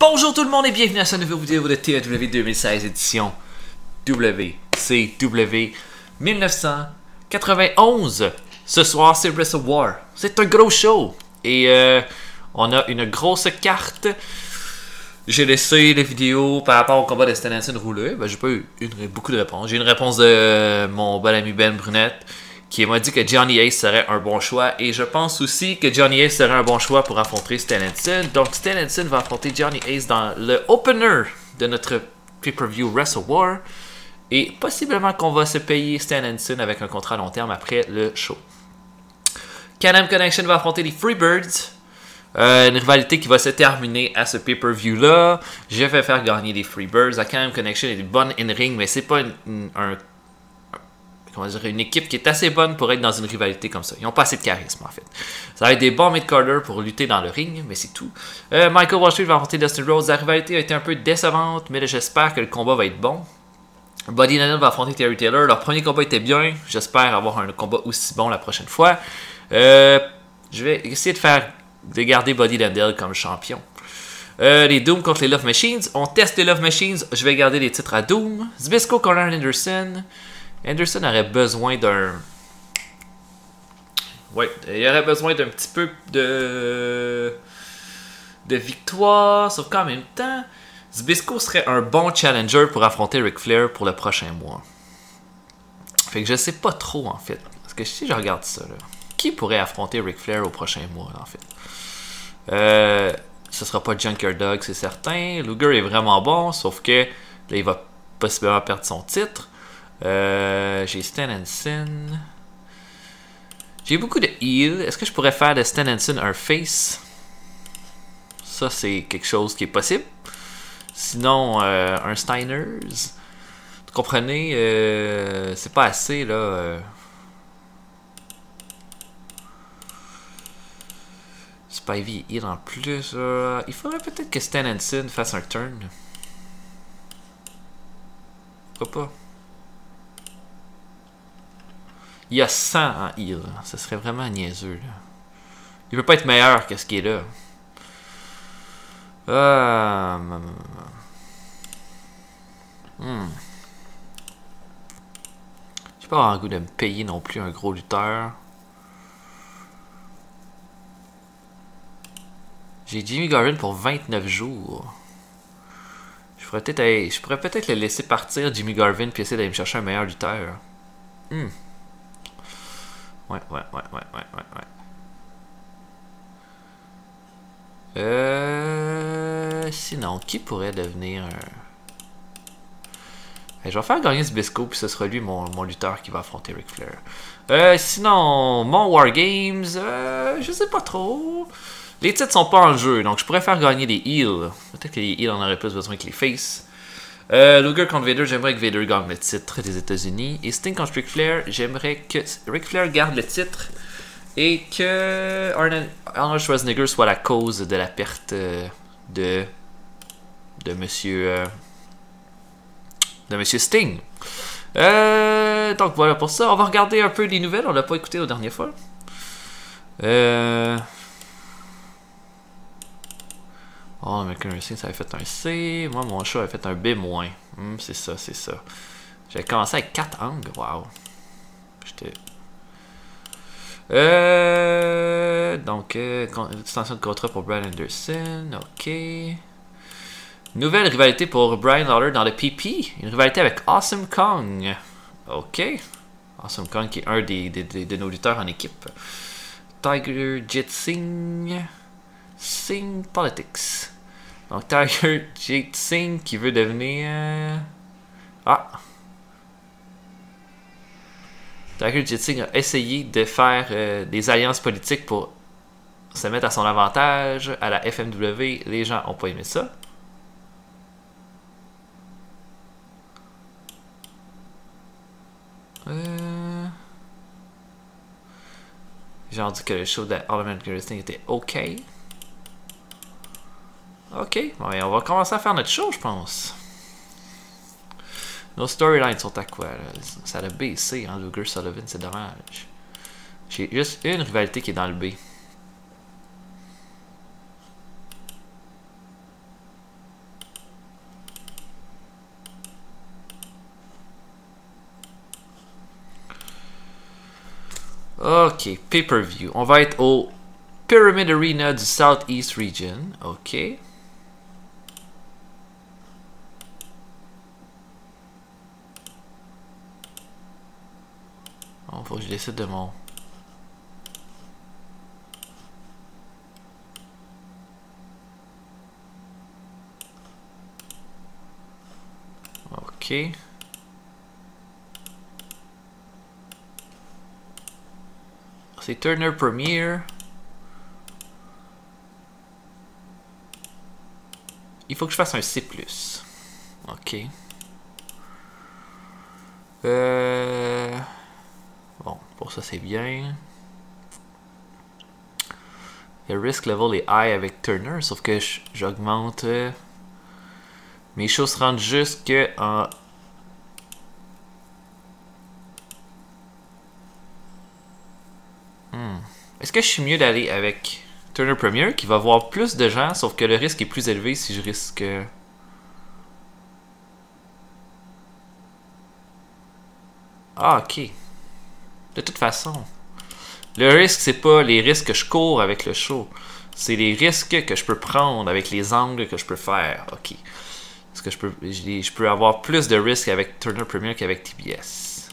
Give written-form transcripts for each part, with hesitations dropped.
Bonjour tout le monde et bienvenue à cette nouvelle vidéo de TAW 2016 édition WCW 1991. Ce soir c'est Wrestle War. C'est un gros show. Et on a une grosse carte. J'ai laissé les vidéos par rapport au combat de Stan Hansen rouler. Ben, j'ai pas eu beaucoup de réponses. J'ai une réponse de mon bon ami Ben Brunette qui m'a dit que Johnny Ace serait un bon choix. Et je pense aussi que Johnny Ace serait un bon choix pour affronter Stan Hansen. Donc Stan Hansen va affronter Johnny Ace dans le opener de notre pay-per-view Wrestle War. Et possiblement qu'on va se payer Stan Hansen avec un contrat à long terme après le show. Can-Am Connection va affronter les Freebirds. Une rivalité qui va se terminer à ce pay-per-view là. Je vais faire gagner les Freebirds. La Can-Am Connection est bonne in-ring, mais c'est pas une équipe qui est assez bonne pour être dans une rivalité comme ça. Ils n'ont pas assez de charisme en fait. Ça va être des bons mid-carders pour lutter dans le ring, mais c'est tout. Michael Washington va affronter Dustin Rhodes. La rivalité a été un peu décevante, mais j'espère que le combat va être bon. Buddy Landel va affronter Terry Taylor. Leur premier combat était bien. J'espère avoir un combat aussi bon la prochaine fois. Je vais essayer de garder Buddy Landel comme champion. Les Doom contre les Love Machines. On teste les Love Machines. Je vais garder les titres à Doom. Zbyszko contre Anderson. Anderson aurait besoin d'un... Ouais, il aurait besoin d'un petit peu de victoire. Sauf qu'en même temps, Zbyszko serait un bon challenger pour affronter Ric Flair pour le prochain mois. Fait que je sais pas trop en fait. Parce que si je regarde ça là, qui pourrait affronter Ric Flair au prochain mois en fait? Ce sera pas Junkyard Dog, c'est certain. Luger est vraiment bon, sauf que là il va possiblement perdre son titre. J'ai Stan Hansen. J'ai beaucoup de heal. Est-ce que je pourrais faire de Stan Hansen un face? Ça, c'est quelque chose qui est possible. Sinon, un Steiners. Vous comprenez? C'est pas assez, là. Spivey heal en plus. Il faudrait peut-être que Stan Hansen fasse un turn. Pourquoi pas? Il y a 100 en heal. Ça serait vraiment niaiseux. Là. Il peut pas être meilleur que ce qui est là. J'ai pas avoir le goût de me payer non plus un gros lutteur. J'ai Jimmy Garvin pour 29 jours. Je pourrais peut-être le laisser partir, Jimmy Garvin, puis essayer d'aller me chercher un meilleur lutteur. Ouais. Sinon, qui pourrait devenir un... Je vais faire gagner Zbyszko, puis ce sera lui mon lutteur qui va affronter Ric Flair. Sinon, mon Wargames, je sais pas trop. Les titres sont pas en jeu, donc je pourrais faire gagner les heals. Peut-être que les heals en auraient plus besoin que les face. Luger contre Vader, j'aimerais que Vader gagne le titre des États-Unis. Et Sting contre Ric Flair, j'aimerais que Ric Flair garde le titre et que Arnold Schwarzenegger soit la cause de la perte de Monsieur Sting. Donc voilà pour ça. On va regarder un peu les nouvelles. On l'a pas écouté la dernière fois. Oh, American Wrestling, ça avait fait un C. Moi, mon show avait fait un B-. C'est ça. J'avais commencé avec 4 angles. Waouh. Donc, extension de contrat pour Bryan Anderson. Ok. Nouvelle rivalité pour Brian Lawler dans le PP. Une rivalité avec Awesome Kong. Ok. Awesome Kong qui est un de nos lutteurs en équipe. Tiger Jet Singh. Singh Politics. Donc Tiger Jet Singh qui veut devenir... Tiger Jet Singh a essayé de faire des alliances politiques pour se mettre à son avantage à la FMW. Les gens n'ont pas aimé ça. J'ai dit que le show de All American Wrestling était ok. Ok, bon, on va commencer à faire notre show, je pense. Nos storylines sont à quoi, là? Ça a baissé, hein, Luger Sullivan, c'est dommage. J'ai juste une rivalité qui est dans le B. Ok, pay-per-view. On va être au Pyramid Arena du Southeast Region. Ok. Bon, faut que je décide de mon... Ok. C'est Turner Premier. Il faut que je fasse un C+. Ok. Bon, pour ça c'est bien. Le risk level est high avec Turner, sauf que j'augmente... mes choses se rendent jusque en... Est-ce que je suis mieux d'aller avec Turner Premier, qui va voir plus de gens, sauf que le risque est plus élevé si je risque... Ah, ok. De toute façon, le risque, c'est pas les risques que je cours avec le show. C'est les risques que je peux prendre avec les angles que je peux faire. Ok. Est-ce que je peux avoir plus de risques avec Turner Premier qu'avec TBS?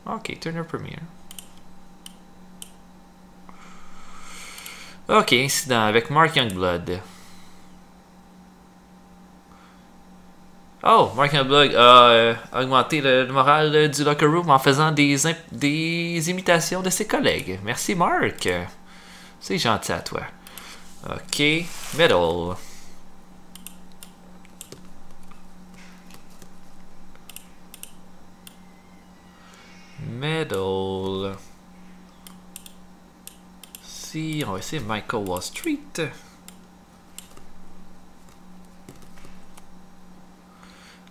Ok, Turner Premier. Ok, incident avec Mark Youngblood. Oh, Mark Youngblood a augmenté le moral du locker room en faisant des imitations de ses collègues. Merci Mark. C'est gentil à toi. Ok, middle. Middle. Si, on va essayer Michael Wall Street.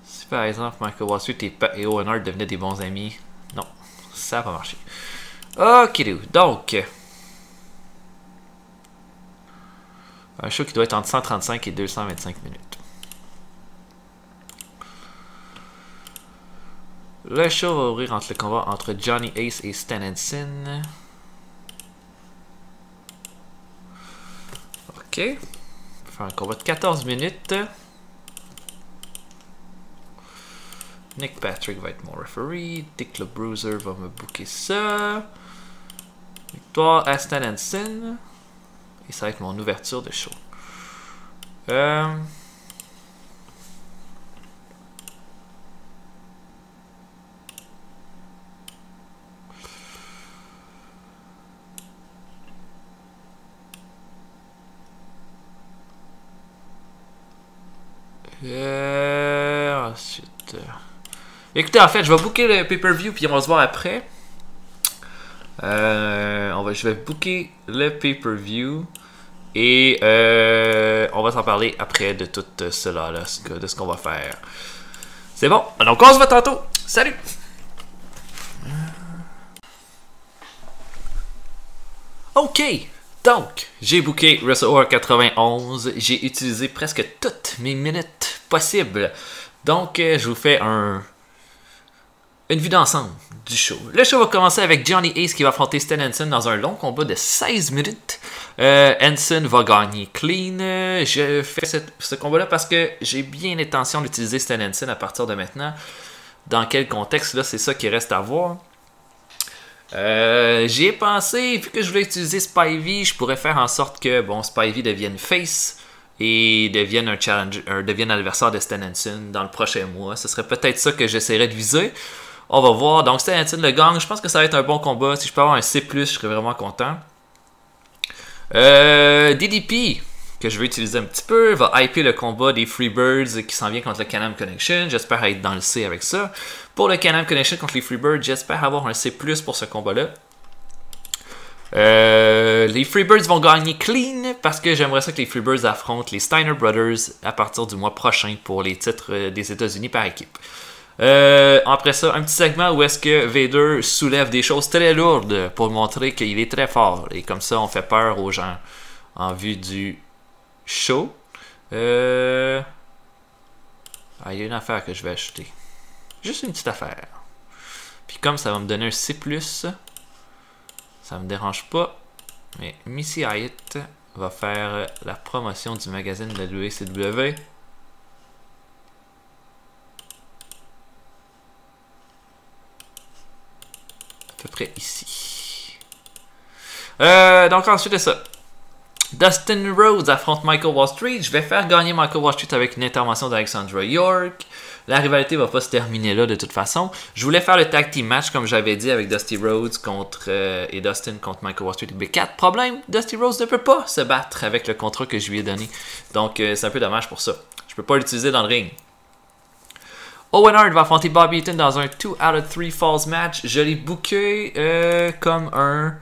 Si par exemple Michael Wall Street et Owen Hart devenaient des bons amis. Non, ça n'a pas marché. Ok, donc. Un show qui doit être entre 135 et 225 minutes. Le show va ouvrir entre le combat entre Johnny Ace et Stan Hansen. Ok. On va faire un combat de 14 minutes. Nick Patrick va être mon referee. Dick le Bruiser va me booker ça. Victoire à Stan Hansen. Et ça va être mon ouverture de show. Ensuite... Écoutez, en fait, je vais booker le pay-per-view puis on va se voir après. Je vais booker le pay-per-view et on va s'en parler après de tout cela, là, de ce qu'on va faire. C'est bon, donc on se voit tantôt. Salut! Ok, donc j'ai booké WrestleWar 91. J'ai utilisé presque toutes mes minutes possibles. Donc je vous fais une vue d'ensemble du show. Le show va commencer avec Johnny Ace qui va affronter Stan Hansen dans un long combat de 16 minutes. Hansen va gagner clean. Je fais ce combat-là parce que j'ai bien l'intention d'utiliser Stan Hansen à partir de maintenant. Dans quel contexte, là, c'est ça qui reste à voir. J'y ai pensé, vu que je voulais utiliser Spivey, je pourrais faire en sorte que Spivey devienne face et devienne devienne adversaire de Stan Hansen dans le prochain mois. Ce serait peut-être ça que j'essaierais de viser. On va voir. Donc Stan Hansen le gagne. Je pense que ça va être un bon combat. Si je peux avoir un C+, je serais vraiment content. DDP, que je vais utiliser un petit peu, va hyper le combat des Freebirds qui s'en vient contre le Can-Am Connection. J'espère être dans le C avec ça. Pour le Can-Am Connection contre les Freebirds, j'espère avoir un C+, pour ce combat-là. Les Freebirds vont gagner clean parce que j'aimerais ça que les Freebirds affrontent les Steiner Brothers à partir du mois prochain pour les titres des États-Unis par équipe. Après ça, un petit segment où est-ce que Vader soulève des choses très lourdes pour montrer qu'il est très fort. Et comme ça, on fait peur aux gens en vue du show. Il y a une affaire que je vais acheter. Juste une petite affaire. Puis comme ça va me donner un C+, Ça me dérange pas. Mais Missy Hyatt va faire la promotion du magazine de la WCW. À peu près ici. Donc ensuite de ça. Dustin Rhodes affronte Michael Wall Street. Je vais faire gagner Michael Wall Street avec une intervention d'Alexandra York. La rivalité va pas se terminer là de toute façon. Je voulais faire le tag team match comme j'avais dit avec Dusty Rhodes et Dustin contre Michael Wall Street et B4. Problème, Dusty Rhodes ne peut pas se battre avec le contrat que je lui ai donné. Donc c'est un peu dommage pour ça. Je peux pas l'utiliser dans le ring. Owen Hart va affronter Bobby Eaton dans un 2 out of 3 falls match. Je l'ai booké comme un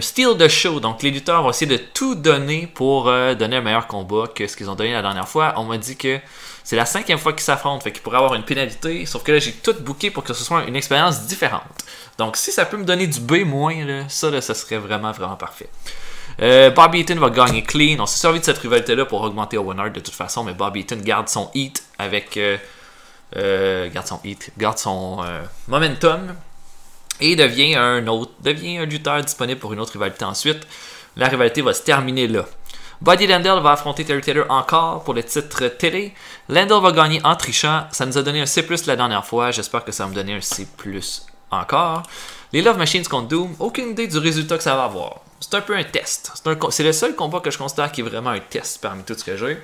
steal de show. Donc les lutteurs vont essayer de tout donner pour donner un meilleur combat que ce qu'ils ont donné la dernière fois. On m'a dit que c'est la 5e fois qu'ils s'affrontent, fait qu'ils pourraient avoir une pénalité. Sauf que là j'ai tout booké pour que ce soit une expérience différente. Donc si ça peut me donner du B-, ça serait vraiment parfait. Bobby Eaton va gagner clean. On s'est servi de cette rivalité-là pour augmenter Owen Hart de toute façon, mais Bobby Eaton garde son heat avec garde son momentum. Et devient un lutteur disponible pour une autre rivalité ensuite. La rivalité va se terminer là. Buddy Landel va affronter Terry Taylor encore pour le titre télé. Landel va gagner en trichant. Ça nous a donné un C+ la dernière fois. J'espère que ça va me donner un C+ encore. Les Love Machines contre Doom. Aucune idée du résultat que ça va avoir. C'est un peu un test. C'est le seul combat que je considère qui est vraiment un test parmi tout ce que j'ai.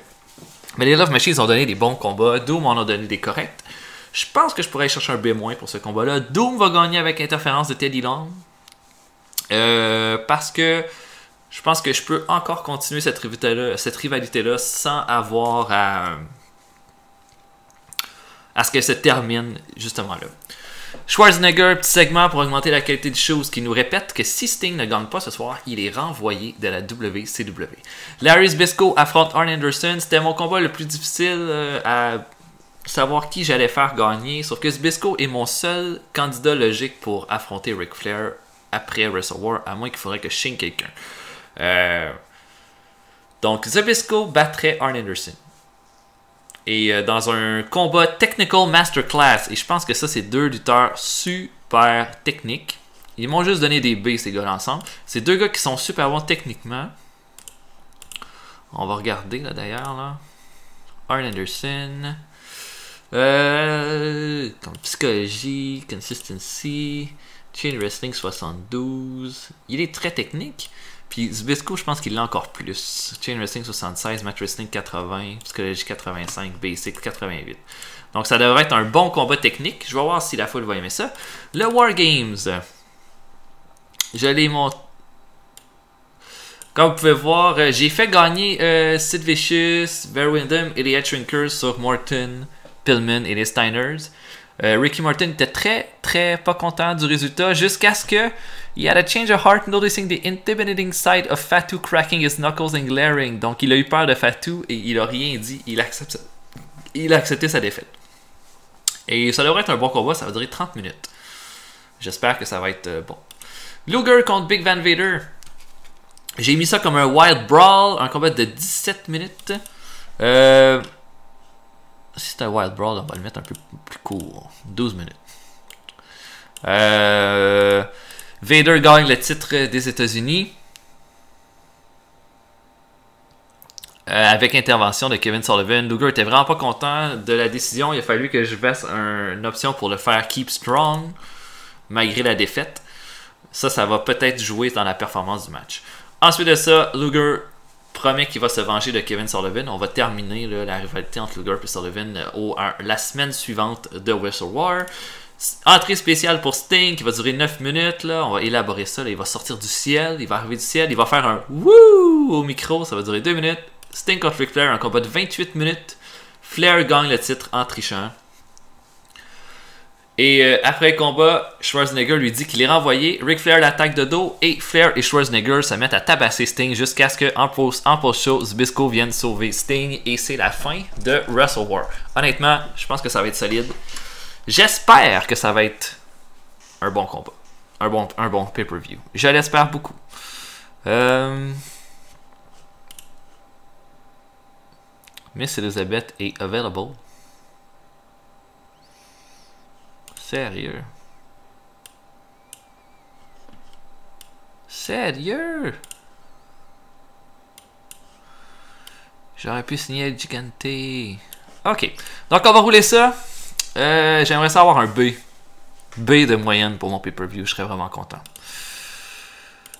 Mais les Love Machines ont donné des bons combats. Doom en a donné des corrects. Je pense que je pourrais aller chercher un B- pour ce combat-là. Doom va gagner avec interférence de Teddy Long. Parce que je pense que je peux encore continuer cette rivalité-là sans avoir à ce qu'elle se termine justement là. Schwarzenegger, petit segment pour augmenter la qualité du show, qui nous répète que si Sting ne gagne pas ce soir, il est renvoyé de la WCW. Larry Zbyszko affronte Arn Anderson. C'était mon combat le plus difficile à savoir qui j'allais faire gagner, sauf que Zbyszko est mon seul candidat logique pour affronter Ric Flair après Wrestle War, à moins qu'il faudrait que je signe quelqu'un. Donc Zbyszko battrait Arn Anderson. Et dans un combat Technical Masterclass, et je pense que ça c'est deux lutteurs super techniques. Ils m'ont juste donné des B ces gars-là ensemble. C'est deux gars qui sont super bons techniquement. On va regarder là d'ailleurs là. Arn Anderson. Comme psychologie, consistency, chain wrestling 72. Il est très technique. Puis Zbyszko, je pense qu'il l'a encore plus. Chain wrestling 76, match wrestling 80, psychologie 85, basic 88. Donc ça devrait être un bon combat technique. Je vais voir si la foule va aimer ça. Le War Games. Je l'ai montré. Comme vous pouvez voir, j'ai fait gagner Sid Vicious, Barry Windham et les Headshrinkers sur Morton, Pillman et les Steiners. Ricky Morton était très pas content du résultat jusqu'à ce que he had a change of heart noticing the intimidating sight of Fatu cracking his knuckles and glaring. Donc il a eu peur de Fatu et il a rien dit. Il a accepté sa défaite. Et ça devrait être un bon combat, ça va durer 30 minutes. J'espère que ça va être bon. Luger contre Big Van Vader. J'ai mis ça comme un Wild Brawl, un combat de 17 minutes. Si c'est un Wild Brawl, on va le mettre un peu plus court. 12 minutes. Vader gagne le titre des États-Unis. Avec intervention de Kevin Sullivan. Luger était vraiment pas content de la décision. Il a fallu que je fasse une option pour le faire Keep Strong, malgré la défaite. Ça va peut-être jouer dans la performance du match. Ensuite de ça, Luger promet qu'il va se venger de Kevin Sullivan. On va terminer là, la rivalité entre Luger et Sullivan la semaine suivante de Wrestle War. Entrée spéciale pour Sting qui va durer 9 minutes. Là. On va élaborer ça. Là. Il va sortir du ciel. Il va arriver du ciel. Il va faire un wouh au micro. Ça va durer 2 minutes. Sting contre Ric Flair. Un combat de 28 minutes. Flair gagne le titre en trichant. Et après le combat, Schwarzenegger lui dit qu'il est renvoyé. Ric Flair l'attaque de dos et Flair et Schwarzenegger se mettent à tabasser Sting jusqu'à ce qu'en post-show, Zbyszko vienne sauver Sting et c'est la fin de Wrestle War. Honnêtement, je pense que ça va être solide. J'espère que ça va être un bon combat. Un bon pay-per-view. Je l'espère beaucoup. Miss Elizabeth est available. Sérieux. Sérieux? J'aurais pu signer El Gigante. Ok. Donc, on va rouler ça. J'aimerais ça avoir un B. B de moyenne pour mon pay-per-view. Je serais vraiment content.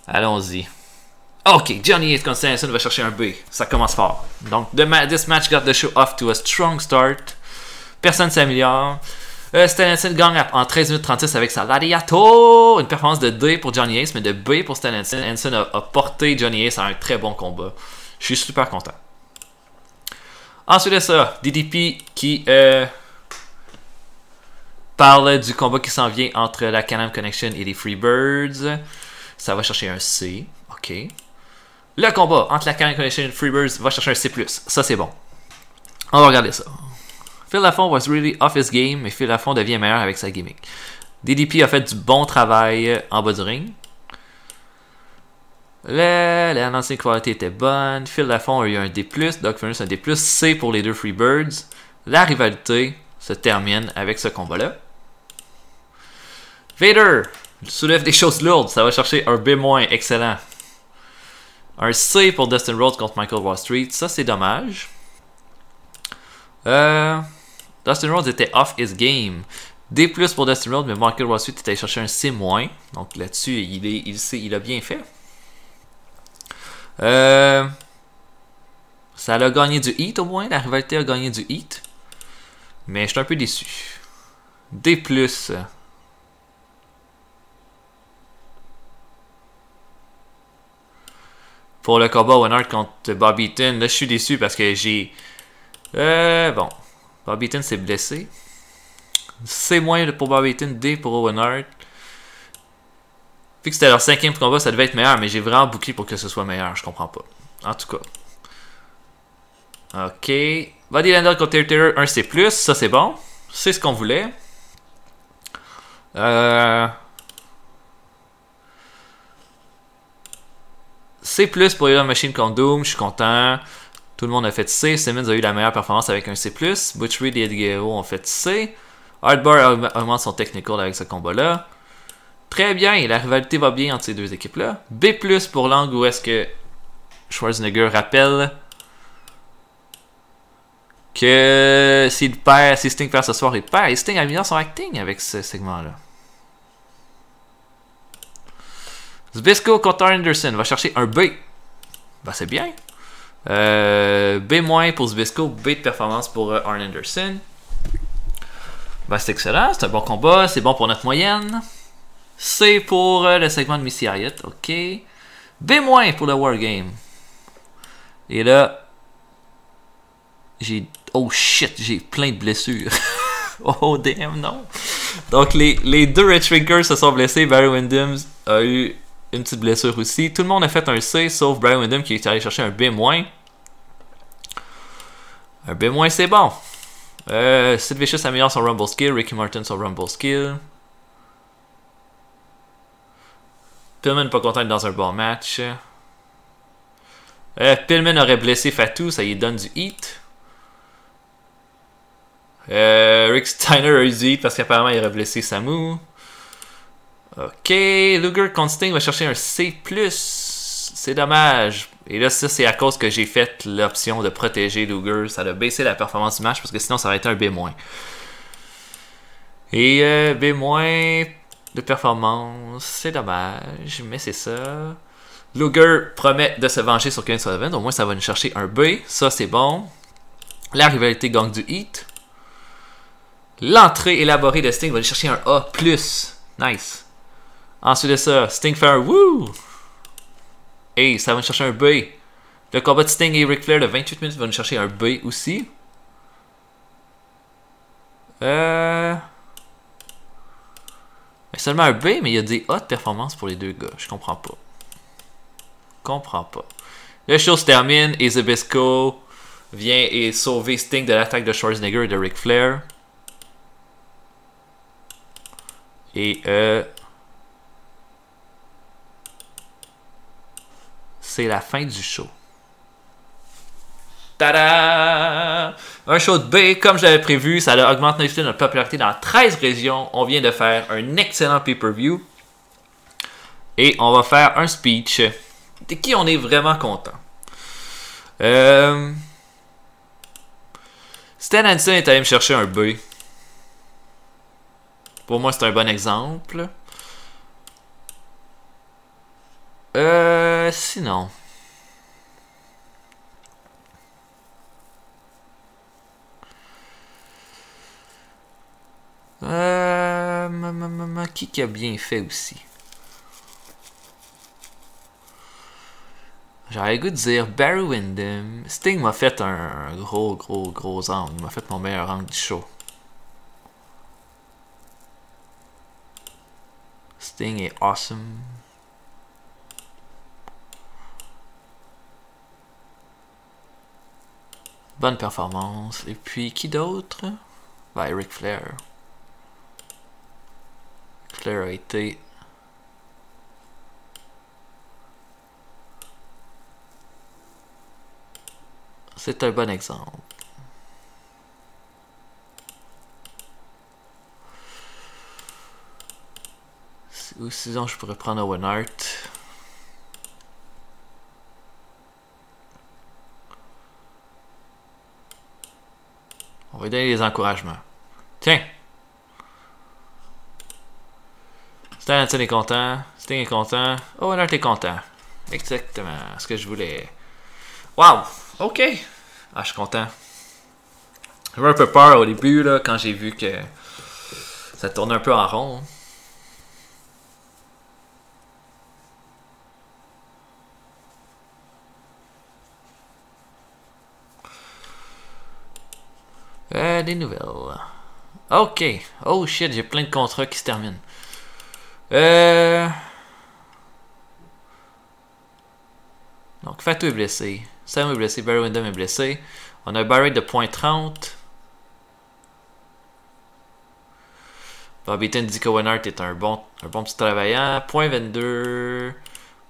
Allons-y. Ok, Johnny Ace contre Stenson va chercher un B. Ça commence fort. Donc, this match got the show off to a strong start. Personne ne s'améliore. Stenson gagne en 13 minutes 36 avec sa Lariato. Une performance de D pour Johnny Ace, mais de B pour Stenson. Stenson a porté Johnny Ace à un très bon combat. Je suis super content. Ensuite de ça, DDP qui parle du combat qui s'en vient entre la Can-Am Connection et les Freebirds. Ça va chercher un C. Ok. Le combat entre la Can-Am Connection et les Freebirds va chercher un C+. Ça, c'est bon. On va regarder ça. Phil Lafon was really off his game, mais Phil Lafon devient meilleur avec sa gimmick. DDP a fait du bon travail en bas du ring. L'announcing quality était bonne. Phil Lafon a eu un D+, Doc Furnas un D+, C pour les deux Freebirds. La rivalité se termine avec ce combat-là. Vader soulève des choses lourdes, ça va chercher un B-, excellent. Un C pour Dustin Rhodes contre Michael Wall Street, ça c'est dommage. Dustin Rhodes était off his game. D+ pour Dustin Rhodes, mais Michael Wall Street était allé chercher un C-. Donc là-dessus, il a bien fait. Ça a gagné du heat au moins, la rivalité a gagné du heat. Mais je suis un peu déçu. D+. Pour le combat Owen Hart contre Bobby Eaton, là je suis déçu parce que j'ai... bon, Bobby Eaton s'est blessé. C- pour Bobby Eaton, D pour Owen Hart. Vu que c'était leur 5e combat, ça devait être meilleur, mais j'ai vraiment bouclé pour que ce soit meilleur, je comprends pas. En tout cas. Ok. Buddy Landel contre Terry Taylor, un C+, ça c'est bon. C'est ce qu'on voulait. C+ pour Elon Machine contre Doom, je suis content. Tout le monde a fait C. Simmons a eu la meilleure performance avec un C+. Butch Reed et Eddie Guerrero ont fait C. Hardbar augmente son technical avec ce combat-là. Très bien, la rivalité va bien entre ces deux équipes-là. B+ pour l'angle où est-ce que Schwarzenegger rappelle que si Sting perd ce soir, il perd. Et Sting améliore son acting avec ce segment-là. Zbyszko contre Arn Anderson va chercher un B. Ben, c'est bien. B- pour Zbyszko, B de performance pour Arn Anderson. Ben, c'est excellent, c'est un bon combat, c'est bon pour notre moyenne. C pour le segment de Missy Elliott, ok. B- pour le Wargame. Et là, oh shit, j'ai plein de blessures. Oh damn, non. Donc les deux Red Shrinkers se sont blessés. Barry Windham a eu une petite blessure aussi. Tout le monde a fait un C, sauf Barry Windham qui est allé chercher un B-. Un B- c'est bon. Sid Vicious améliore son Rumble Skill. Ricky Martin son Rumble Skill. Pillman pas content d'être dans un bon match. Pillman aurait blessé Fatou, ça lui donne du heat. Rick Steiner a eu du heat parce qu'apparemment il aurait blessé Samu. Ok, Luger contre Sting va chercher un C+. C'est dommage. Et là, ça c'est à cause que j'ai fait l'option de protéger Luger. Ça a baissé la performance du match parce que sinon ça aurait été un B-. Et B- de performance, c'est dommage, mais c'est ça. Luger promet de se venger sur Kevin Sullivan. Au moins ça va nous chercher un B. Ça c'est bon. La rivalité gagne du heat. L'entrée élaborée de Sting va aller chercher un A+. Nice. Ensuite de ça, Sting fait un woo! Et ça va nous chercher un B. Le combat de Sting et Ric Flair de 28 minutes va nous chercher un B aussi. Mais seulement un B, mais il y a des A de performance pour les deux gars. Je comprends pas. Le show se termine et Zbyszko vient et sauver Sting de l'attaque de Schwarzenegger et de Ric Flair. Et c'est la fin du show. Tada! Un show de B, comme je l'avais prévu, ça a augmenté notre popularité dans 13 régions. On vient de faire un excellent pay-per-view. Et on va faire un speech de qui on est vraiment content. Stan Hansen est allé me chercher un B. Pour moi, c'est un bon exemple. Sinon. Qui a bien fait aussi? J'aurais le goût de dire Barry Windham. Sting m'a fait un gros angle. Il m'a fait mon meilleur angle du show. Sting est awesome. Bonne performance. Et puis, qui d'autre? Ben, Ric Flair. Flair a été... C'est un bon exemple. Ou sinon, je pourrais prendre Owen Hart. On va lui donner les encouragements. Tiens! Stan Hansen est content. Sting est content. Owen Hart est content. Exactement ce que je voulais. Wow! Ok! Ah, je suis content. J'avais un peu peur au début, là, quand j'ai vu que ça tournait un peu en rond. Des nouvelles. Ok. Oh shit, j'ai plein de contrats qui se terminent. Donc, Fatou est blessé. Sam est blessé. Barry Windham est blessé. On a un barrage de .30. Bobby Eaton dit que Owen Hart est un bon petit travaillant. .22.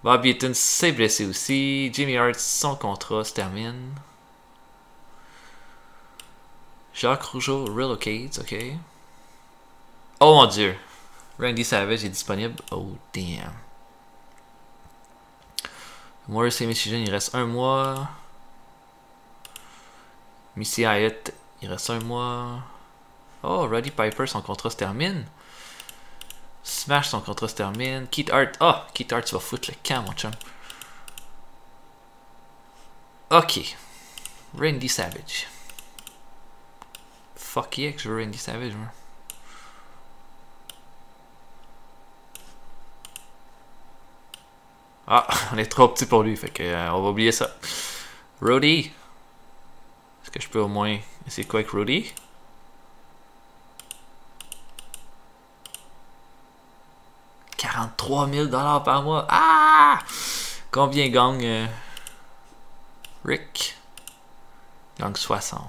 Bobby Eaton s'est blessé aussi. Jimmy Hart, son contrat se termine. Jacques Rougeau relocates, ok. Oh mon dieu. Randy Savage est disponible. Oh damn. Morris et Michigan, il reste un mois. Missy Hyatt, il reste un mois. Oh, Roddy Piper, son contrat se termine. Smash, son contrat se termine. Keith Hart, oh, Keith Hart, tu vas foutre le camp, mon chum. Ok. Randy Savage. Fuck yeah que je veux Randy Savage, moi. Ah, on est trop petit pour lui, fait que on va oublier ça. Roddy. Est-ce que je peux au moins essayer quoi avec Roddy? $43 000 par mois. Ah! Combien gagne Rick? Il gagne 60.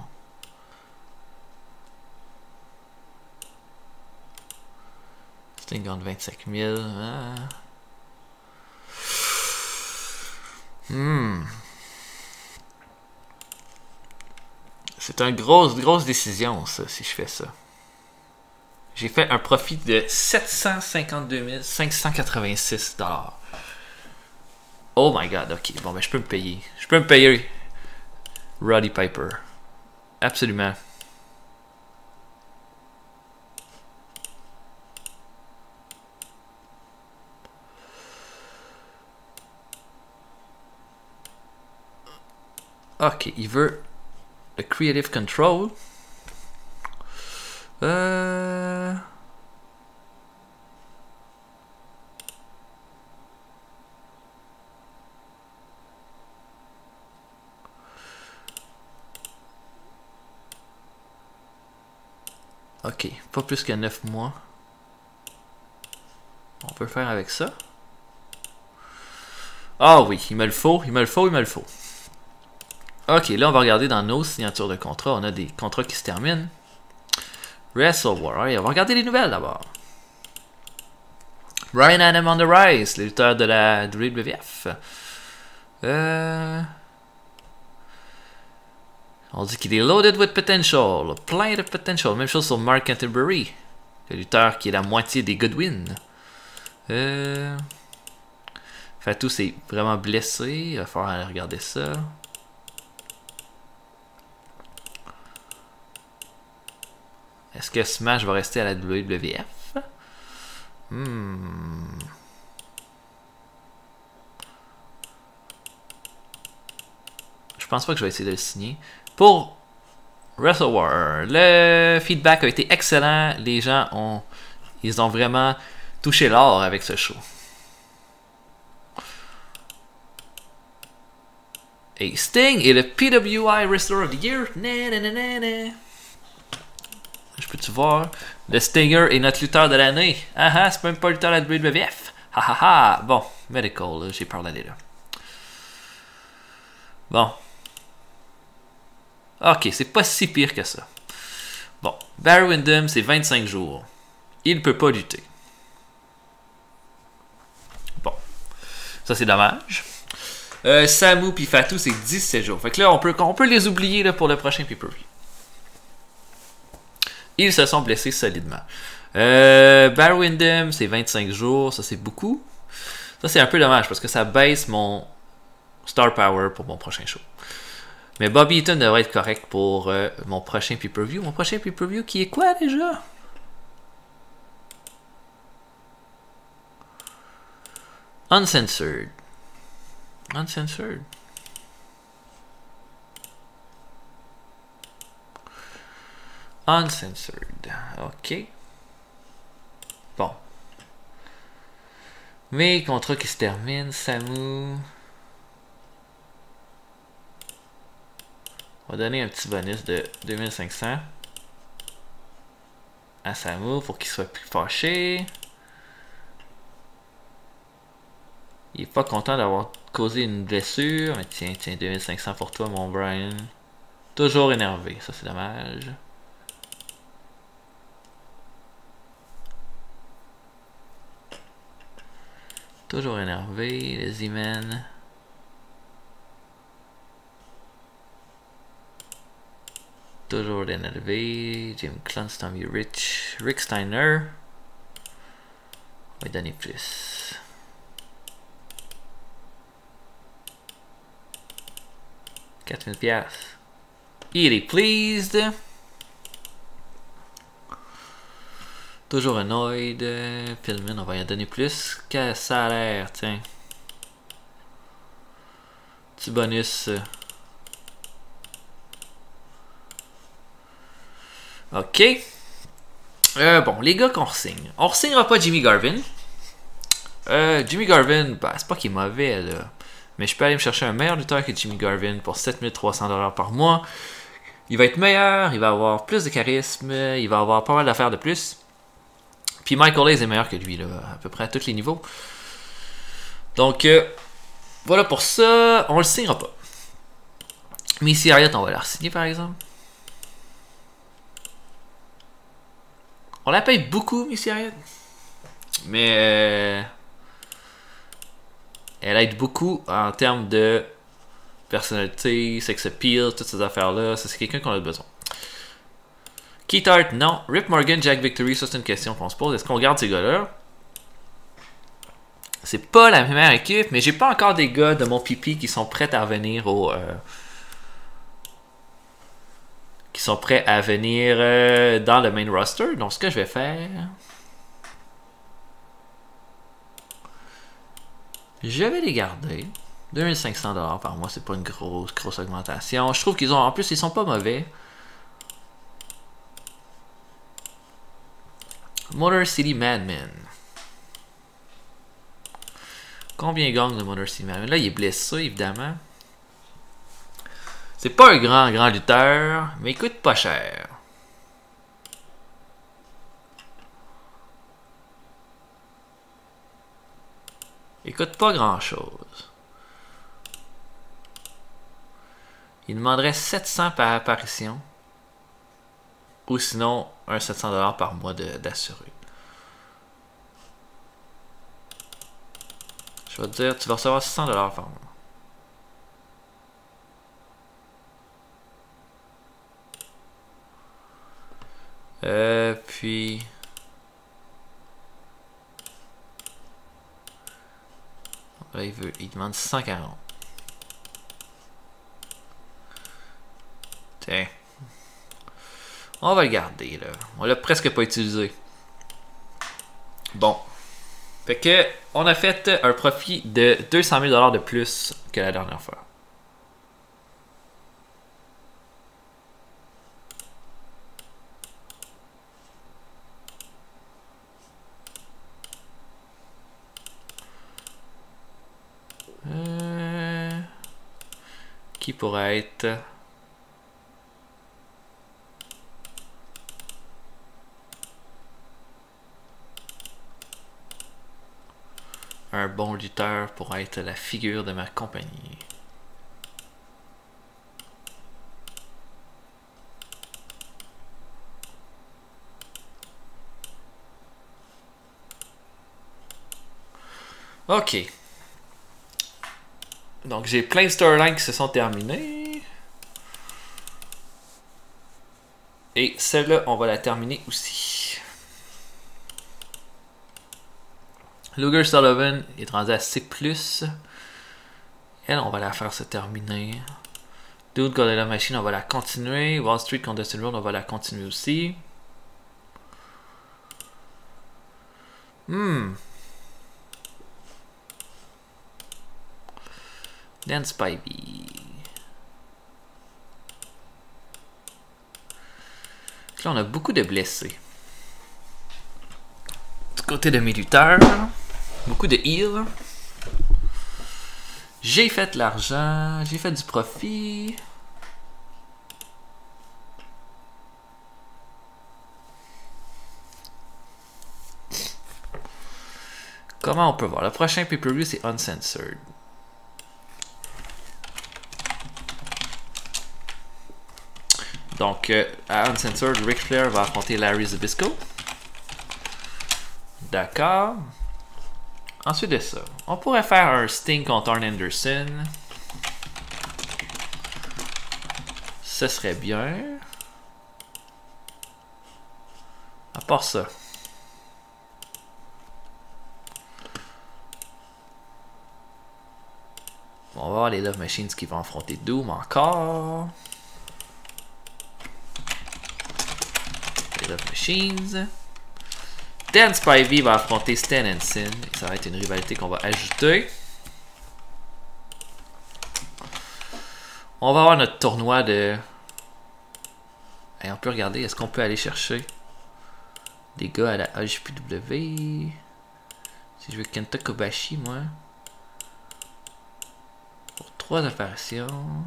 Sting gagne 25 000. Ah. C'est une grosse décision, ça, si je fais ça. J'ai fait un profit de 752 586 $. Oh my god, ok. Bon, ben, je peux me payer. Je peux me payer Roddy Piper. Absolument. Ok, il veut le Creative Control. Ok, pas plus que 9 mois. On peut faire avec ça. Ah oui, il me le faut, il me le faut, il me le faut. Ok, là on va regarder dans nos signatures de contrat. On a des contrats qui se terminent. Wrestle War. Allez, on va regarder les nouvelles d'abord. Brian Adam on the Rise, le lutteur de la WWF. On dit qu'il est loaded with potential. Plein de potential. Même chose sur Mark Canterbury. Le lutteur qui est la moitié des Goodwin. Fatou s'est vraiment blessé. Il va falloir aller regarder ça. Est-ce que Smash va rester à la WWF? Je pense pas que je vais essayer de le signer. Pour Wrestle War, le feedback a été excellent. Les gens ils ont vraiment touché l'or avec ce show. Et Sting est le PWI Wrestler of the Year. Je peux-tu voir? Le Stinger est notre lutteur de l'année. Ah ah, c'est même pas le lutteur de la WWF. Ha ha ha. Bon, medical, j'ai peur d'aller là. Bon. Ok, c'est pas si pire que ça. Bon, Barry Windham, c'est 25 jours. Il peut pas lutter. Bon. Ça, c'est dommage. Samu puis Fatou, c'est 17 jours. Fait que là, on peut les oublier là, pour le prochain pay-per-view. Ils se sont blessés solidement. Barry Windham, c'est 25 jours. Ça, c'est beaucoup. Ça, c'est un peu dommage parce que ça baisse mon star power pour mon prochain show. Mais Bobby Eaton devrait être correct pour mon prochain pay-per-view. Mon prochain pay-per-view qui est quoi déjà? Uncensored. Uncensored. Uncensored. Ok. Bon. Mes contrats qui se terminent. Samu. On va donner un petit bonus de 2500 à Samu pour qu'il soit plus fâché. Il est pas content d'avoir causé une blessure. Mais tiens, 2500 pour toi, mon Brian. Toujours énervé, ça c'est dommage. Toujours énervé, le Z-Man. Toujours énervé. Jim Cluns, Tommy Rich. Rick Steiner. On va lui donner plus. $4000. Il est pleased. Toujours annoyed. Pillman, on va y en donner plus. Que ça a l'air, tiens. Petit bonus. Ok. Bon, les gars qu'on re-signe. On re-signera pas Jimmy Garvin. Jimmy Garvin, ben, c'est pas qu'il est mauvais, là. Mais je peux aller me chercher un meilleur lutteur que Jimmy Garvin pour 7300$ par mois. Il va être meilleur, il va avoir plus de charisme, il va avoir pas mal d'affaires de plus. Puis Michael Hayes est meilleur que lui, là, à peu près à tous les niveaux. Donc, voilà pour ça. On le signera pas. Missy Elliott, on va la re-signer par exemple. On la paye beaucoup, Missy Elliott. Mais elle aide beaucoup en termes de personnalité, sex appeal, toutes ces affaires-là. Ça, c'est quelqu'un qu'on a besoin. Keith Hart, non. Rip Morgan, Jack Victory, ça c'est une question qu'on se pose. Est-ce qu'on garde ces gars-là? C'est pas la meilleure équipe, mais j'ai pas encore des gars de mon pipi qui sont prêts à revenir au... qui sont prêts à venir dans le main roster. Donc ce que je vais faire... Je vais les garder. 2500$ par mois, c'est pas une grosse augmentation. Je trouve qu'ils ont... En plus, ils sont pas mauvais. Motor City Madman. Combien gagne le Motor City Madman? Là, il est blessé, évidemment. C'est pas un grand lutteur, mais il coûte pas cher. Il coûte pas grand-chose. Il demanderait 700 par apparition. Ou sinon, un 700$ par mois d'assuré. Je vais te dire, tu vas recevoir 600$ par mois. Là, il demande 140. Tiens. On va le garder, là. On l'a presque pas utilisé. Bon. Fait que, on a fait un profit de 200 000 $ de plus que la dernière fois. Qui pourrait être... un bon lutteur pour être la figure de ma compagnie. Ok. Donc j'ai plein de storylines qui se sont terminées. Et celle-là, on va la terminer aussi. Luger Sullivan est rendu à C+. Elle, on va la faire se terminer. Dude Gorilla Machine, on va la continuer. Wall Street contre Dustin Rhodes, on va la continuer aussi. Dan Spivey. Là, on a beaucoup de blessés. Du côté de mes lutteurs, beaucoup de heal. J'ai fait de l'argent, j'ai fait du profit. Comment on peut voir? Le prochain pay-per-view, c'est Uncensored. Donc, à Uncensored, Ric Flair va affronter Larry Zbyszko. D'accord. Ensuite de ça, on pourrait faire un Sting contre Arn Anderson. Ce serait bien. À part ça. On va voir les Love Machines qui vont affronter Doom encore. Les Love Machines. Dan Spivey va affronter Stan Hansen. Et ça va être une rivalité qu'on va ajouter. On va avoir notre tournoi de... Et on peut regarder, est-ce qu'on peut aller chercher des gars à la HPW? Si je veux Kenta Kobashi, moi. Pour 3 apparitions.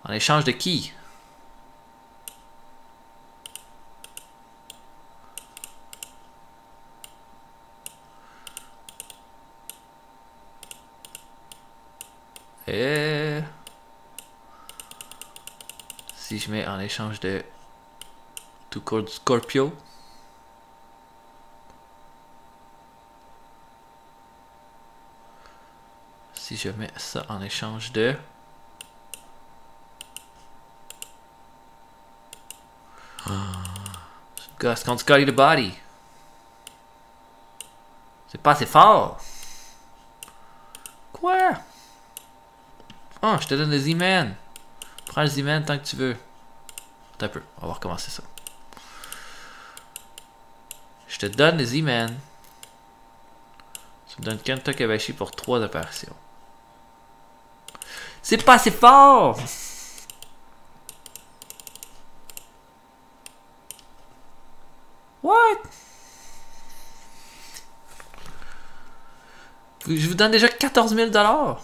En échange de qui? Et... si je mets en échange de Tuco Scorpio. Si je mets ça en échange de... Gus contre Scotty the Body. C'est pas assez fort. Quoi? Oh, je te donne le Z-Man. Prends le Z-Man tant que tu veux. Attends un peu, on va recommencer ça. Je te donne le Z-Man. Tu me donnes Kenta Kobashi pour 3 apparitions. C'est pas assez fort! What? Je vous donne déjà 14 000 $.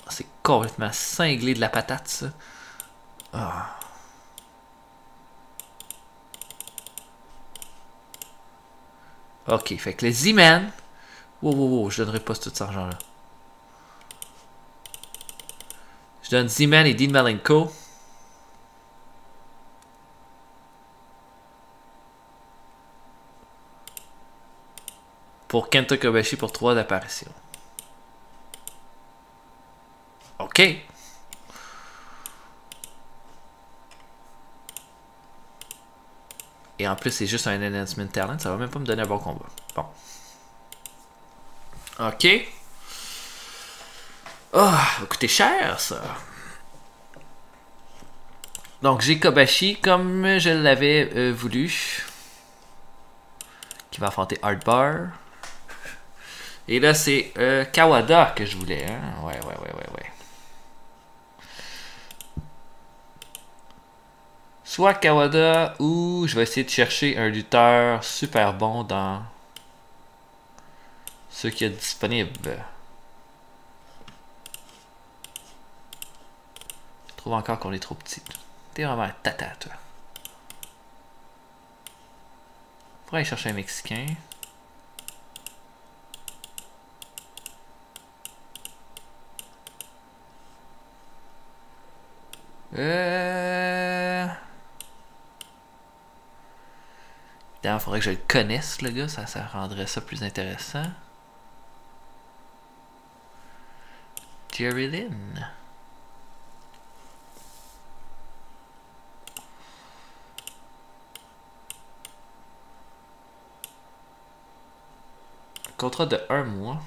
C'est complètement cinglé de la patate, ça. Ah. Ok, fait que les Z-Man... Wow, je donnerai pas tout cet argent-là. Je donne Z-Man et Dean Malenko. Pour Kenta Kobashi pour 3 apparitions. Ok. Et en plus, c'est juste un enhancement talent. Ça va même pas me donner un bon combat. Bon. Ok. Oh, ça va coûter cher, ça. Donc, j'ai Kobashi comme je l'avais voulu. Qui va affronter Hardbar. Et là, c'est Kawada que je voulais. Hein? Ouais. Soit Kawada ou je vais essayer de chercher un lutteur super bon dans ce qu'il y a disponible. Je trouve encore qu'on est trop petit. T'es vraiment un tata, toi. On pourrait aller chercher un Mexicain. Évidemment, il faudrait que je le connaisse, le gars. Ça rendrait ça plus intéressant. Jerry Lynn. Contrat de 1 mois.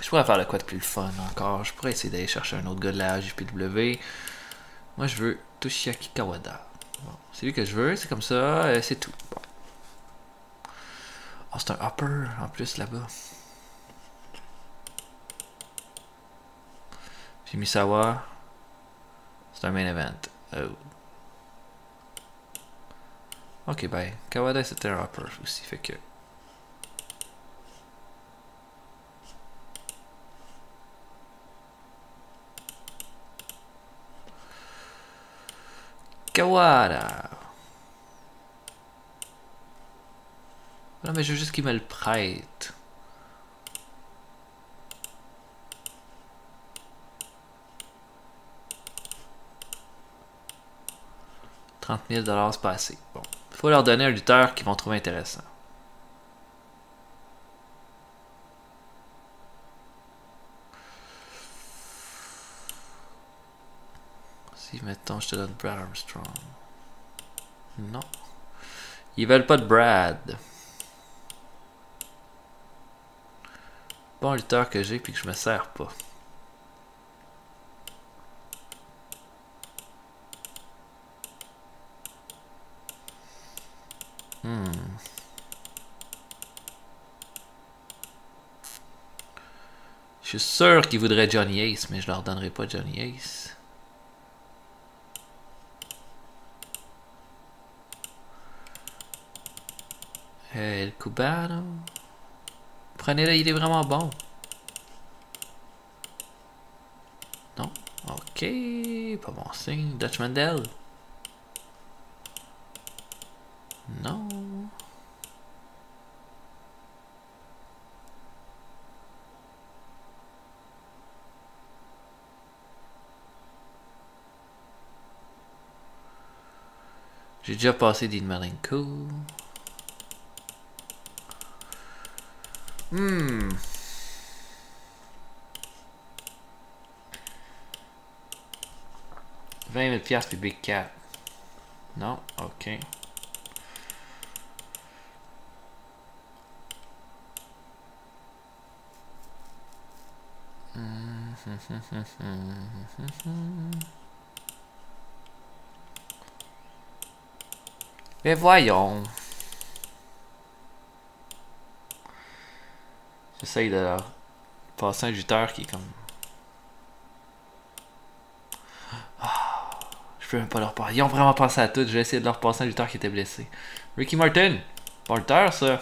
Je pourrais faire le quoi de plus fun encore. Je pourrais essayer d'aller chercher un autre gars de la JPW. Moi, je veux Toshiaki Kawada. Bon, c'est lui que je veux. C'est comme ça. C'est tout. Bon. Oh, c'est un upper en plus là-bas. Shimisawa. C'est un main event. Oh. Ok, ben. Kawada, c'était un upper aussi. Fait que. Kawada. Non, mais je veux juste qu'il me le prête. $30 000, c'est pas assez. Bon. Il faut leur donner un lutteur qu'ils vont trouver intéressant. Si, mettons, je te donne Brad Armstrong. Non. Ils veulent pas de Brad. Bon lutteur que j'ai puis que je me sers pas. Je suis sûr qu'ils voudraient Johnny Ace, mais je leur donnerai pas Johnny Ace. El Cubano. Prenez-le, il est vraiment bon. Non. Ok, pas bon signe. Dutch Mandel. Non. J'ai déjà passé Dean Malenko. Hmm. $20 000 puis Big Cat. Non, ok. Mais voyons. J'essaye de passer un lutteur qui est comme... Je peux même pas leur parler. Ils ont vraiment pensé à tout. Je vais essayer de leur passer un lutteur qui était blessé. Ricky Martin. Bon lutteur, ça.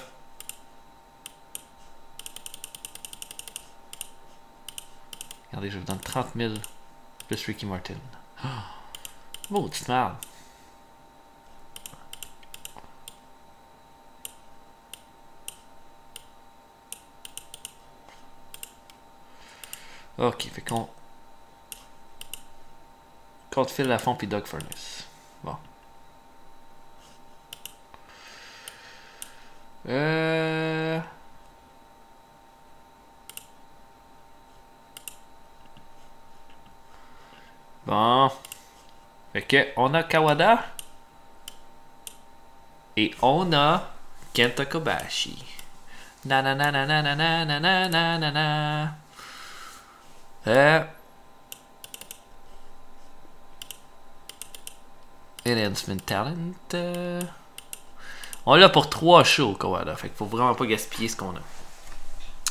Regardez, je vous donne 30 000 plus Ricky Martin. Maudite merde. Ok, fait qu'on... Cold Phil Lafont puis Doug Furnace. Bon. Bon. Fait que on a Kawada. Et on a Kenta Kobashi. Na na na na na na na na na na na na. Enhancement Talent. On l'a pour 3 shows, Kawada. Fait qu'il faut vraiment pas gaspiller ce qu'on a.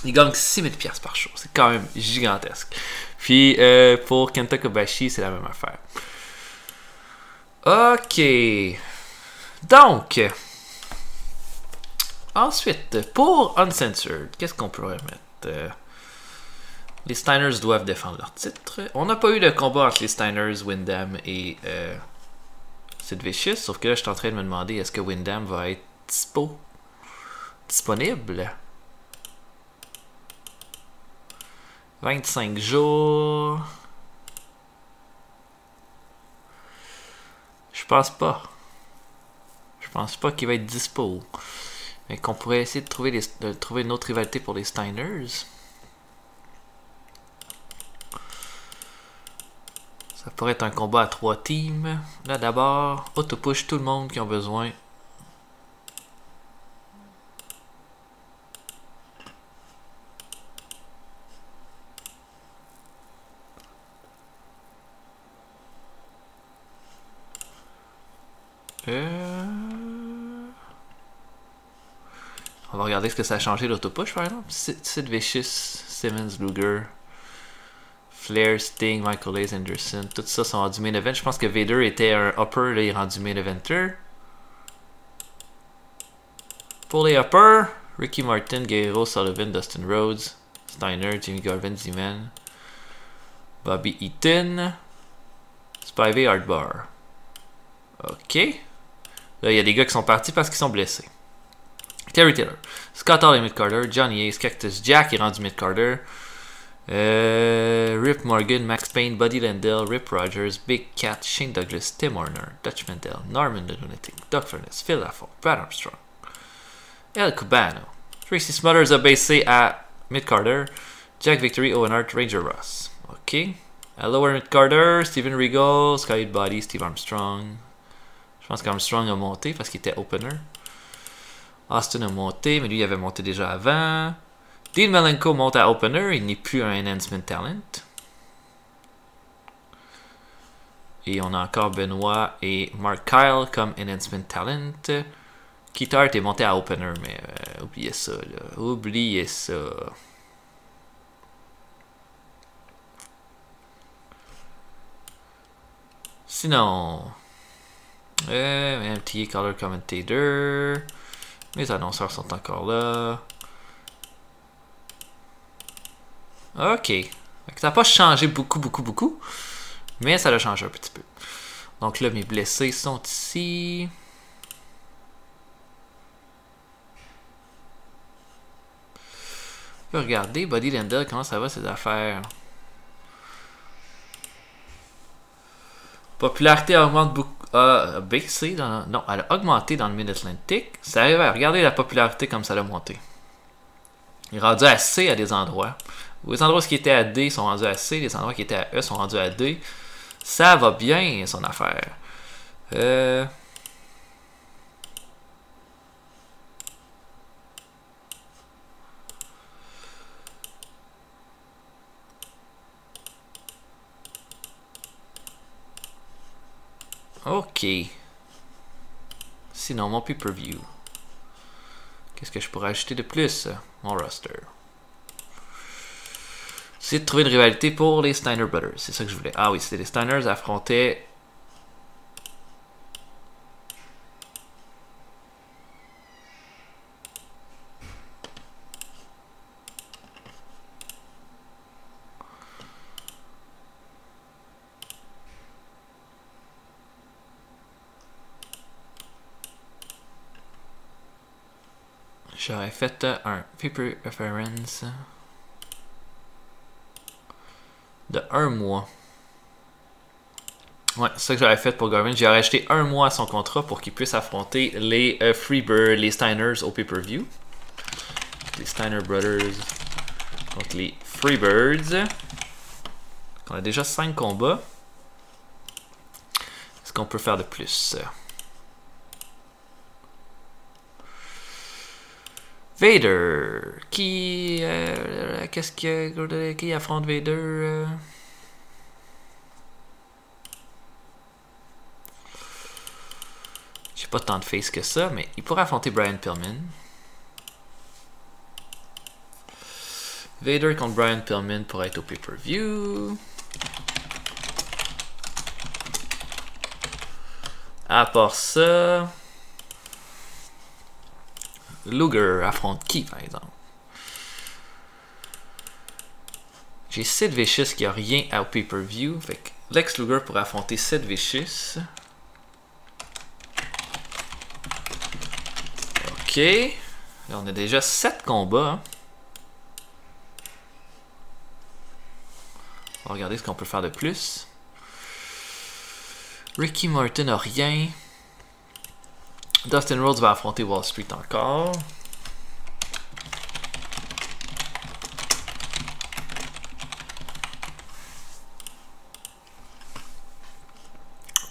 Il gagne 6000$ par show. C'est quand même gigantesque. Puis pour Kenta Kobashi, c'est la même affaire. Ok. Donc. Ensuite, pour Uncensored, qu'est-ce qu'on pourrait mettre? Les Steiners doivent défendre leur titre. On n'a pas eu de combat entre les Steiners, Windham et Sid Vicious. Sauf que là, je suis en train de me demander est-ce que Windham va être disponible? 25 jours. Je pense pas. Je pense pas qu'il va être dispo. Mais qu'on pourrait essayer de trouver une autre rivalité pour les Steiners. Ça pourrait être un combat à 3 teams. Là d'abord, auto-push tout le monde qui ont besoin. On va regarder ce que ça a changé l'auto-push par exemple. Sid Vicious, Simmons, Luger, Flair, Sting, Michael Hayes, Anderson, tout ça sont rendus main event. Je pense que Vader était un upper, là il est rendu main eventer. Pour les uppers, Ricky Martin, Guerrero, Sullivan, Dustin Rhodes, Steiner, Jimmy Garvin, Z-Man, Bobby Eaton, Spivey, Hardbar. Ok. Là il y a des gars qui sont partis parce qu'ils sont blessés. Terry Taylor, Scott Hall et Mid-Carter, Johnny Ace, Cactus Jack est rendu Mid-Carter, Rip Morgan, Max Payne, Buddy Landell, Rip Rogers, Big Cat, Shane Douglas, Tim Warner, Dutch Mandel, Norman the Lunatic, Doug Furness, Phil Lafont, Brad Armstrong, El Cubano, Tracy Smothers a baissé à Mid-Carter, Jack Victory, Owen Hart, Ranger Ross. Ok. À Lower Mid-Carter, Steven Regal, Sky Body, Steve Armstrong. Je pense qu'Armstrong a monté parce qu'il était opener. Austin a monté, mais lui il avait monté déjà avant. Dean Malenko monte à opener, il n'est plus un enhancement talent. Et on a encore Benoit et Mark Kyle comme enhancement talent. Keith Hart est monté à opener, mais oubliez ça là, oubliez ça. Sinon, MTA Color Commentator. Les annonceurs sont encore là. Ok. Ça n'a pas changé beaucoup. Mais ça l'a changé un petit peu. Donc là, mes blessés sont ici. On peut regarder Buddy Landell, comment ça va ses affaires. Popularité augmente beaucoup. Baissé dans... Non, elle a augmenté dans le Mid-Atlantic. Ça arrive à regarder la popularité comme ça l'a monté. Il est rendu à C à des endroits. Les endroits qui étaient à D sont rendus à C. Les endroits qui étaient à E sont rendus à D. Ça va bien, son affaire. Ok. Sinon, mon pay-per-view. Qu'est-ce que je pourrais ajouter de plus? Mon roster. C'est de trouver une rivalité pour les Steiner Brothers. C'est ça que je voulais. Ah oui, c'était les Steiners affrontaient... J'aurais fait un paper reference de 1 mois. Ouais, c'est ça que j'avais fait pour Garvin. J'ai rajouté un mois à son contrat pour qu'il puisse affronter les Freebirds, les Steiners au pay-per-view. Les Steiner Brothers contre les Freebirds. On a déjà 5 combats. Est-ce qu'on peut faire de plus? Vader. Qui affronte Vader? J'ai pas tant de face que ça, mais il pourrait affronter Brian Pillman. Vader contre Brian Pillman pourrait être au pay-per-view. À part ça, Luger affronte qui, par exemple? J'ai Sid Vicious qui a rien au pay-per-view. Fait que Lex Luger pourrait affronter Sid Vicious. Ok. Là, on a déjà 7 combats. Hein. On va regarder ce qu'on peut faire de plus. Ricky Martin a rien. Dustin Rhodes va affronter Wall Street encore.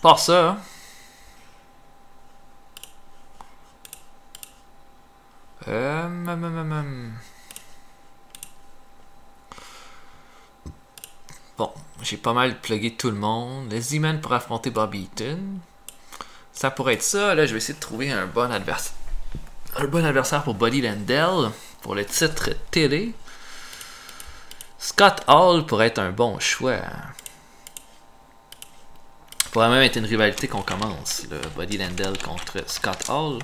Par ça, bon, j'ai pas mal plugué tout le monde. Les Z-Man pour affronter Bobby Eaton. Ça pourrait être ça. Là, je vais essayer de trouver un bon adversaire. Un bon adversaire pour Buddy Landel. Pour le titre télé. Scott Hall pourrait être un bon choix. Ça pourrait même être une rivalité qu'on commence. Le Buddy Landel contre Scott Hall.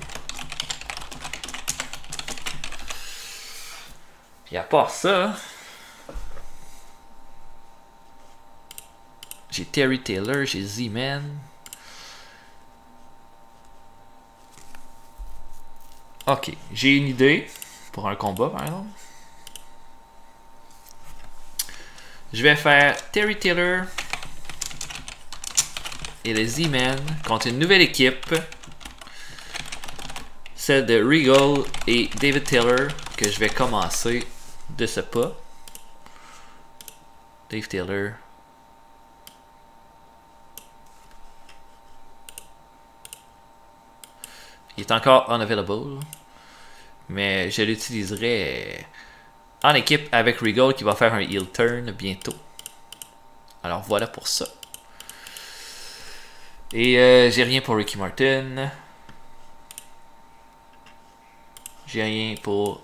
Puis à part ça, j'ai Terry Taylor, j'ai Z-Man. Ok, j'ai une idée pour un combat par exemple. Je vais faire Terry Taylor et les Z-Man contre une nouvelle équipe. Celle de Regal et David Taylor que je vais commencer de ce pas. Dave Taylor. Il est encore unavailable. Mais je l'utiliserai en équipe avec Regal qui va faire un heel turn bientôt. Alors voilà pour ça. Et j'ai rien pour Ricky Martin. J'ai rien pour...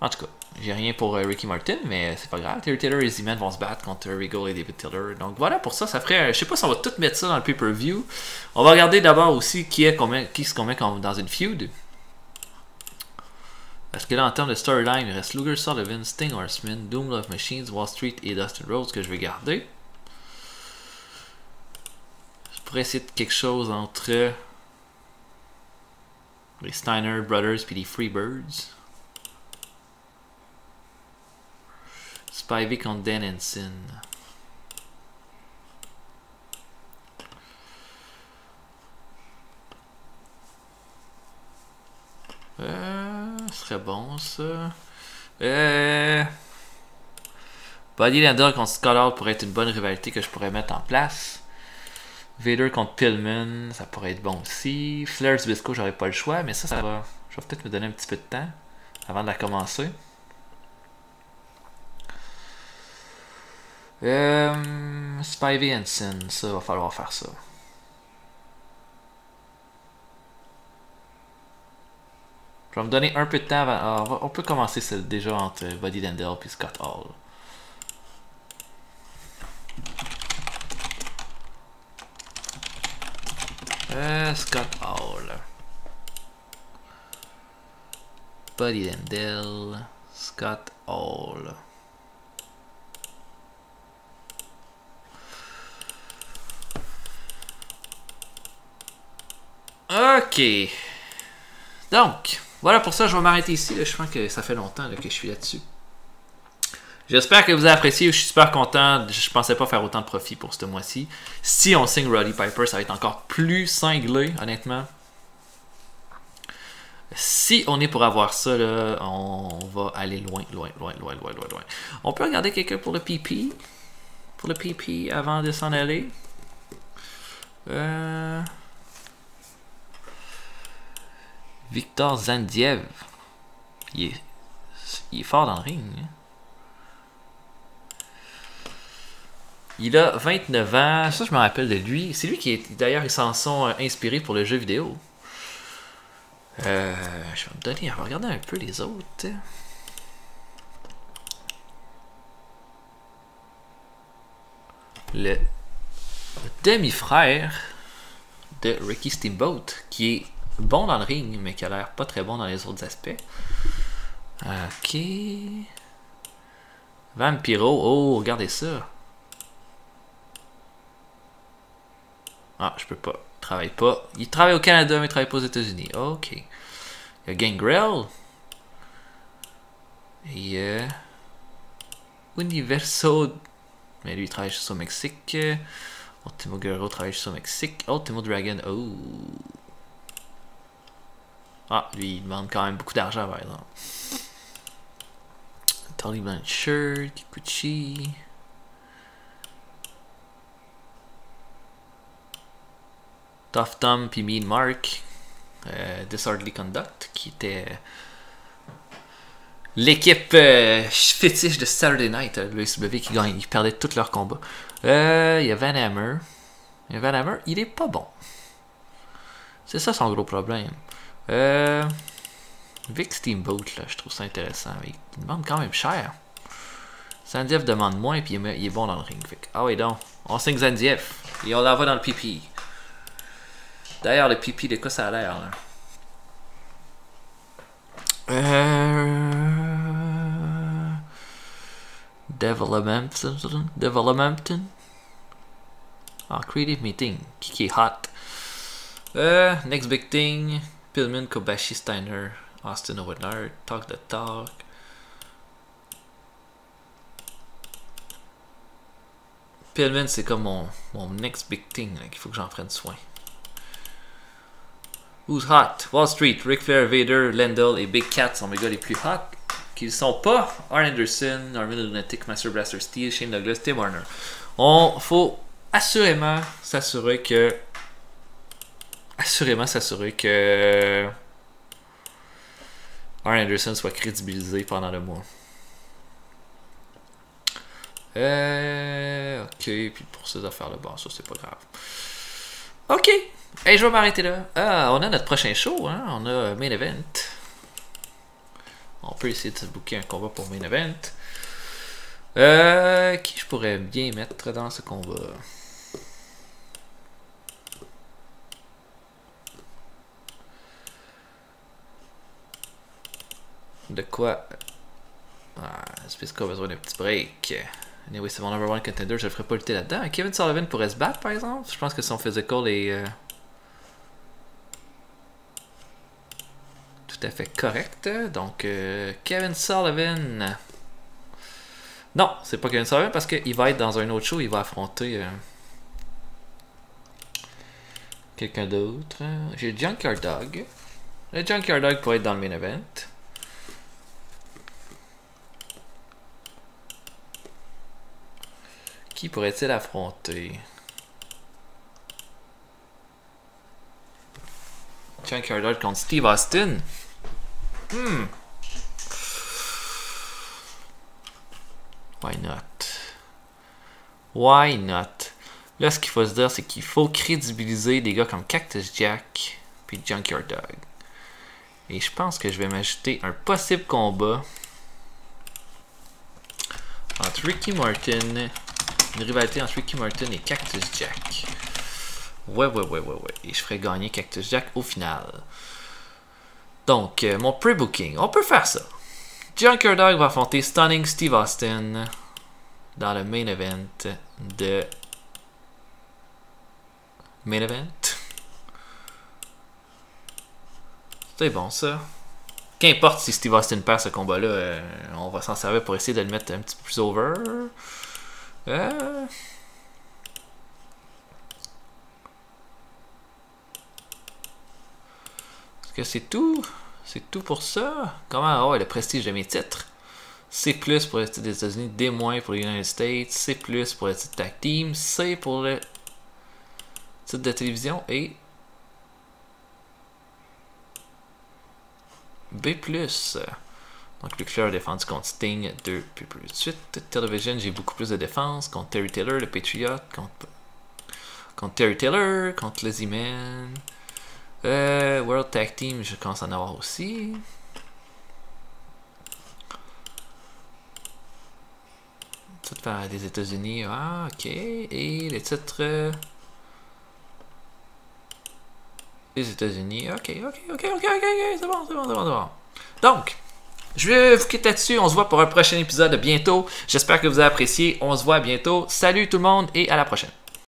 En tout cas, j'ai rien pour Ricky Martin, mais c'est pas grave. Terry Taylor et Z-Man vont se battre contre Regal et David Taylor. Donc voilà, pour ça, ça ferait... Je sais pas si on va tout mettre ça dans le pay-per-view. On va regarder d'abord aussi qui se commet dans une feud. Parce que là, en termes de storyline, il reste Luger, Sullivan, Sting, Horseman, Doom Love Machines, Wall Street et Dustin Rhodes que je vais garder. Je pourrais essayer de quelque chose entre les Steiner Brothers et les Freebirds. Spivey contre Dan Henson. Ce serait bon ça. Buddy Landel contre Scott Hall pourrait être une bonne rivalité que je pourrais mettre en place. Vader contre Pillman, ça pourrait être bon aussi. Flair Zbyszko, j'aurais pas le choix, mais ça va. Je vais peut-être me donner un petit peu de temps avant de la commencer. Spivey Henson, ça va falloir faire ça. Je vais me donner un peu de temps avant. Ah, on peut commencer celle déjà entre Buddy Landel et Scott Hall. Scott Hall. Buddy Landel. Scott Hall. Ok. Donc, voilà pour ça, je vais m'arrêter ici. Là. Je pense que ça fait longtemps là, que je suis là-dessus. J'espère que vous avez apprécié. Je suis super content. Je pensais pas faire autant de profit pour ce mois-ci. Si on signe Roddy Piper, ça va être encore plus cinglé, honnêtement. Si on est pour avoir ça, là, on va aller loin. On peut regarder quelqu'un pour le PP. Pour le PP avant de s'en aller. Victor Zandiev. Il est fort dans le ring. Hein? Il a 29 ans. Ça, je me rappelle de lui. C'est lui qui est. D'ailleurs, ils s'en sont inspirés pour le jeu vidéo. Je vais me donner. On va regarder un peu les autres. Le demi-frère de Ricky Steamboat, qui est bon dans le ring, mais qui a l'air pas très bon dans les autres aspects. Ok. Vampiro. Oh, regardez ça. Ah, je peux pas. Il travaille pas. Il travaille au Canada, mais il travaille pas aux États-Unis. Ok. Il y a Gangrel. Et Universo. Mais lui, il travaille juste au Mexique. Ultimo Guerrero travaille juste au Mexique. Ultimo Dragon. Oh. Ah, lui, il demande quand même beaucoup d'argent, par exemple. Tony Blanchard, Kikuchi. Tough Tom puis Mean Mark. Disorderly Conduct, qui était l'équipe fétiche de Saturday Night, le SW qui gagne, ils perdaient tous leurs combats. Il y a Van Hammer. Van Hammer, il est pas bon. C'est ça son gros problème. Vic Steamboat, là, je trouve ça intéressant. Il demande quand même cher. Zandiev demande moins, puis il est bon dans le ring. Ah oui, donc, on signe Zandiev. Et on l'envoie dans le PP. D'ailleurs, le PP, de quoi ça a l'air, là? Development. Ah, Creative Meeting. Qui est hot. Next Big Thing. Pillman, Kobashi, Steiner, Austin Owenard, Talk the Talk. Pillman, c'est comme mon next big thing qu'il faut que j'en prenne soin. Who's hot? Wall Street, Ric Flair, Vader, Lendl et Big Cat sont mes gars les plus hot. Qu'ils sont pas Arn Anderson, Armin Lunatic, Master Blaster Steel, Shane Douglas, Tim Warner. Faut assurément s'assurer que Arn Anderson soit crédibilisé pendant le mois. Ok, puis pour ces affaires-là, bon, ça c'est pas grave. Ok, hey, je vais m'arrêter là. Ah, on a notre prochain show, hein? On a Main Event. On peut essayer de se booker un combat pour Main Event. Qui je pourrais bien mettre dans ce combat? De quoi? Ah, Spisco a besoin d'un petit break. Anyway, c'est mon number one contender, je le ferai pas lutter là-dedans. Kevin Sullivan pourrait se battre, par exemple. Je pense que son physical est tout à fait correct. Donc, Kevin Sullivan. Non, c'est pas Kevin Sullivan parce qu'il va être dans un autre show. Il va affronter quelqu'un d'autre. J'ai Junkyard Dog. Le Junkyard Dog pourrait être dans le main event. Qui pourrait-il affronter? Junkyard Dog contre Steve Austin. Why not? Why not? Là, ce qu'il faut se dire, c'est qu'il faut crédibiliser des gars comme Cactus Jack puis Junkyard Dog. Et je pense que je vais m'ajouter un possible combat entre Ricky Martin. Une rivalité entre Ricky Martin et Cactus Jack. Ouais. Et je ferai gagner Cactus Jack au final. Donc, mon pre-booking, on peut faire ça. Junkyard Dog va affronter Stunning Steve Austin dans le main event de... Main event? C'est bon, ça. Qu'importe si Steve Austin perd ce combat-là, on va s'en servir pour essayer de le mettre un petit peu plus over. Est-ce que c'est tout? C'est tout pour ça? Comment avoir le prestige de mes titres? C+ pour le titre des États-Unis, D- pour les United States, C+ pour le titre tag team, C pour le titre de télévision et B+. Donc Luke Flair a défendu contre Sting 2 plus de suite. Television, j'ai beaucoup plus de défense contre Terry Taylor, le Patriot, contre Terry Taylor, contre Lizzy Man. World Tag Team, je commence à en avoir aussi. Titre des États-Unis, ah ok. Et les titres des États-Unis, ok, c'est bon. Donc, je vais vous quitter là-dessus. On se voit pour un prochain épisode bientôt. J'espère que vous avez apprécié. On se voit bientôt. Salut tout le monde et à la prochaine.